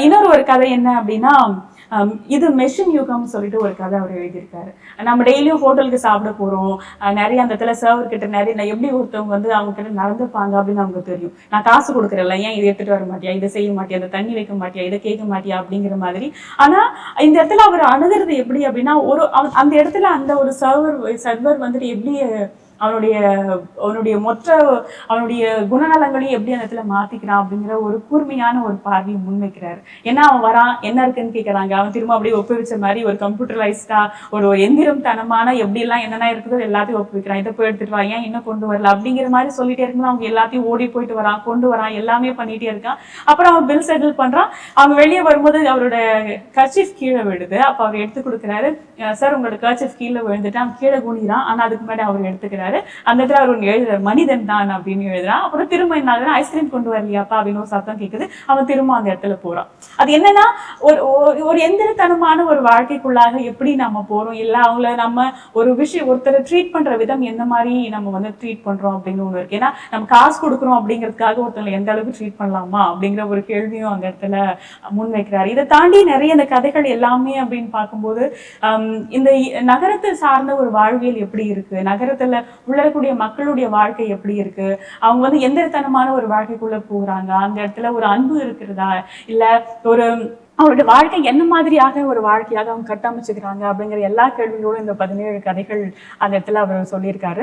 இன்னொரு ஒரு கதை என்ன அப்படின்னா, இது மெஷின் யுகம்னு சொல்லிட்டு ஒரு கதை அவர் எழுதியிருக்காரு. நம்ம டெய்லியும் ஹோட்டலுக்கு சாப்பிட போறோம். நிறைய அந்த இடத்துல சர்வர் கிட்ட நிறைய எப்படி ஒருத்தவங்க வந்து அவங்க கிட்ட நடந்துப்பாங்க அப்படின்னு நமக்கு தெரியும். நான் காசு கொடுக்குறேன்ல, ஏன் இதை எடுத்துட்டு வர மாட்டியா, இதை செய்ய மாட்டியா, இதை தண்ணி வைக்க மாட்டியா, இதை கேட்க மாட்டியா அப்படிங்கிற மாதிரி. ஆனா இந்த இடத்துல அவர் அணுகிறது எப்படி அப்படின்னா, அந்த இடத்துல அந்த ஒரு சர்வர் வந்துட்டு எப்படி அவனுடைய அவனுடைய மொத்த அவனுடைய குணநலங்களையும் எப்படி அந்த இடத்துல மாத்திக்கிறான் அப்படிங்கிற ஒரு கூர்மையான ஒரு பார்வையை முன்வைக்கிறாரு. ஏன்னா அவன் வரான், என்ன இருக்குன்னு கேட்கறாங்க, அவன் திரும்ப அப்படியே ஒப்புவிச்ச மாதிரி ஒரு கம்ப்யூட்டரைஸ்டா ஒரு எந்திரம் தனமான எப்படி எல்லாம் என்னென்ன இருக்குதோ எல்லாத்தையும் ஒப்புவிக்கிறான். இதை போய் எடுத்துட்டு வா, ஏன் இன்னும் கொண்டு வரல அப்படிங்கிற மாதிரி சொல்லிட்டே இருக்கும்போது அவங்க எல்லாத்தையும் ஓடி போயிட்டு வரான், கொண்டு வரான், எல்லாமே பண்ணிட்டே இருக்கான். அப்புறம் அவன் பில் செட்டில் பண்றான். அவங்க வெளியே வரும்போது அவரோட கர்ச்சீஃப் கீழே விழுது. அப்ப அவர் எடுத்து கொடுக்குறாரு. சார் உங்களோட கர்ச்சீஃப் கீழே விழுந்துட்டு அவன் கீழே குனிறான். ஆனா அதுக்கு முன்னாடி அவர் எடுத்துக்கிறாரு. அந்த இடத்துல அவர் ஒன்று எழுதுறாரு, மனிதன் தான் அப்படின்னு எழுதுறான். அப்புறம் திரும்ப என்ன ஆகுதுன்னா, ஐஸ்கிரீம் கொண்டு வரலையாப்பா அப்படின்னு ஒரு சத்தம் கேட்குது. அவன் திரும்ப அந்த இடத்துல போறான். அது என்னன்னா, ஒரு எந்திரத்தனமான ஒரு வாழ்க்கைக்குள்ளாக எப்படி நம்ம போறோம், இல்ல அவங்கள நம்ம ஒரு விஷயம் ஒருத்தரை ட்ரீட் பண்ற விதம் எந்த மாதிரி நம்ம வந்து ட்ரீட் பண்றோம் அப்படின்னு ஒண்ணு இருக்கு. ஏன்னா நம்ம காசு கொடுக்குறோம் அப்படிங்கிறதுக்காக ஒருத்தவங்களை எந்த அளவுக்கு ட்ரீட் பண்ணலாமா அப்படிங்கிற ஒரு கேள்வியும் அந்த இடத்துல முன்வைக்கிறாரு. இதை தாண்டி நிறைய இந்த கதைகள் எல்லாமே அப்படின்னு பார்க்கும்போது இந்த நகரத்தை சார்ந்த ஒரு வாழ்வியல் எப்படி இருக்கு, நகரத்துல உள்ளக்கூடிய மக்களுடைய வாழ்க்கை எப்படி இருக்கு, அவங்க வந்து எந்திரத்தனமான ஒரு வாழ்க்கைக்குள்ள போறாங்க, அந்த இடத்துல ஒரு அன்பு இருக்கிறதா, இல்ல ஒரு அவருடைய வாழ்க்கை என்ன மாதிரியாக ஒரு வாழ்க்கையாக அவங்க கட்டமைச்சுக்கிறாங்க அப்படிங்கிற எல்லா கேள்விகளோடும் இந்த 17 கதைகள் அந்த இடத்துல அவர் சொல்லியிருக்காரு.